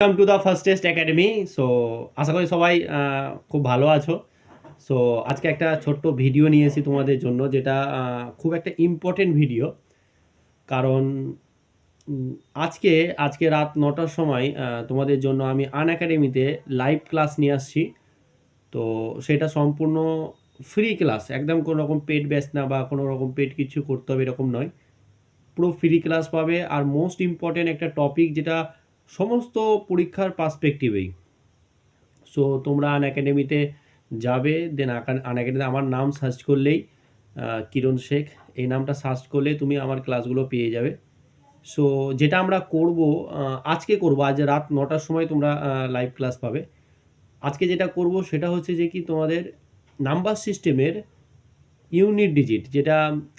Welcome to the fastest academy. So আশা করি সবাই খুব ভালো আছো। সো আজকে একটা ছোট্ট ভিডিও নিয়ে এসেছি তোমাদের জন্য, যেটা খুব একটা ইম্পর্টেন্ট ভিডিও। কারণ উম, আজকে আজকে রাত 9টার সময় তোমাদের জন্য আমি আনএকাডেমিতে লাইভ ক্লাস নিয়ে আসছি। তো সেটা সম্পূর্ণ ফ্রি ক্লাস, একদম কোনো রকম পেড ব্যাচ না বা কোনো রকম পেড কিছু করতে হবে এরকম নয়। পুরো ফ্রি ক্লাস পাবে। আর মোস্ট ইম্পর্টেন্ট একটা টপিক, যেটা সমস্ত পরীক্ষার পার্সপেক্টিভেই। সো তোমরা আনএকাডেমিতে যাবে, দেন আনএকাডেমিতে আমার নাম সার্চ করলেই কিরণ শেখ, এই নামটা সার্চ করলে তুমি আমার ক্লাসগুলো পেয়ে যাবে। সো যেটা আমরা করব, আজকে করব, আজ রাত 9টার সময় তোমরা লাইভ ক্লাস পাবে। আজকে যেটা করব সেটা হচ্ছে যে কি, তোমাদের নাম্বার সিস্টেমের ইউনিট ডিজিট, যেটা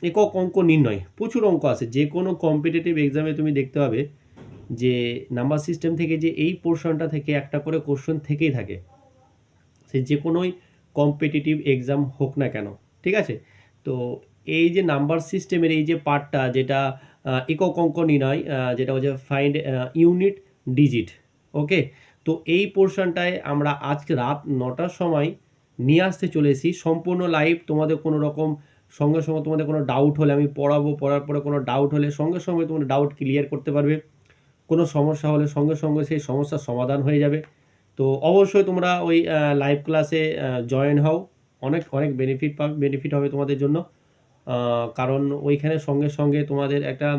একক অঙ্ক নির্ণয়, প্রচুর অঙ্ক আছে। যে কোনো কম্পিটিটিভ এক্সামে তুমি দেখতে পাবে যে নাম্বার সিস্টেম থেকে যে এই পোর্শনটা থেকে একটা করে কোশ্চেন থেকেই থাকে, সে যে কোনোই কম্পিটিটিভ এক্সাম হোক না কেন। ঠিক আছে? তো এই যে নাম্বার সিস্টেমের এই যে পার্টটা, যেটা একক অঙ্ক নির্ণয়, যেটা হচ্ছে ফাইন্ড ইউনিট ডিজিট। ওকে, তো এই পোর্শনটায় আমরা আজকে রাত 9টার সময় নিয়ে আসতে চলেছি সম্পূর্ণ লাইভ। তোমাদের কোনো রকম সঙ্গে সঙ্গে তোমাদের কোনো ডাউট হলে আমি পড়াবো, পড়ার পরে কোনো ডাউট হলে সঙ্গে সঙ্গে তোমরা ডাউট ক্লিয়ার করতে পারবে। কোনো সমস্যা হলে সঙ্গে সঙ্গে সেই সমস্যার সমাধান হয়ে যাবে। তো অবশ্যই তোমরা ওই লাইভ ক্লাসে জয়েন হও। অনেক অনেক বেনিফিট হবে তোমাদের জন্য। কারণ ওইখানে সঙ্গে সঙ্গে তোমাদের একটা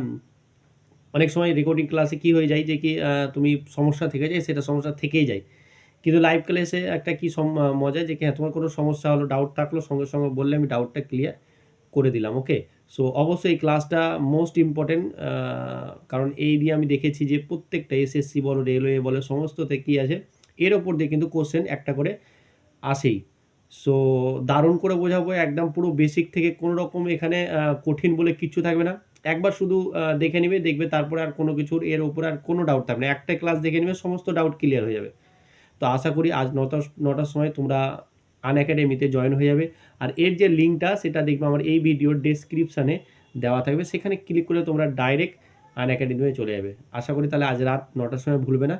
অনেক সময় রেকর্ডিং ক্লাসে কি হয়ে যায় যে কি, তুমি সমস্যা থেকে যায়, সেটা সমস্যা থেকেই যায়। কিন্তু লাইভ ক্লাসে একটা কি মজা, যে কি হ্যাঁ, তোমার কোনো সমস্যা হলো, ডাউট থাকলো, সঙ্গে সঙ্গে বললে আমি ডাউটটা ক্লিয়ার করে দিলাম। ওকে, সো অবশ্যই এই ক্লাসটা মোস্ট ইম্পর্টেন্ট। কারণ এই দিয়ে আমি দেখেছি যে প্রত্যেকটা এসএসসি বলো, রেলওয়ে বলো, সমস্ততে কী আছে, এর ওপর দিয়ে কিন্তু কোশ্চেন একটা করে আসেই। সো দারুণ করে বোঝাবো, একদম পুরো বেসিক থেকে, কোনো রকম এখানে কঠিন বলে কিচ্ছু থাকবে না। একবার শুধু দেখে নিবে, দেখবে, তারপরে আর কোনো কিছুর এর ওপরে আর কোনো ডাউট থাকবে না। একটা ক্লাস দেখে নিবে, সমস্ত ডাউট ক্লিয়ার হয়ে যাবে। তো আশা করি আজ 9টার সময় তোমরা আনএকাডেমিতে জয়েন হয়ে যাবে। আর এর যে লিঙ্কটা, সেটা দেখবে আমার এই ভিডিওর ডেসক্রিপশানে দেওয়া থাকবে, সেখানে ক্লিক করে তোমরা ডাইরেক্ট আনএকাডেমিতে চলে যাবে। আশা করি তাহলে আজ রাত 9টার সময় ভুলবে না।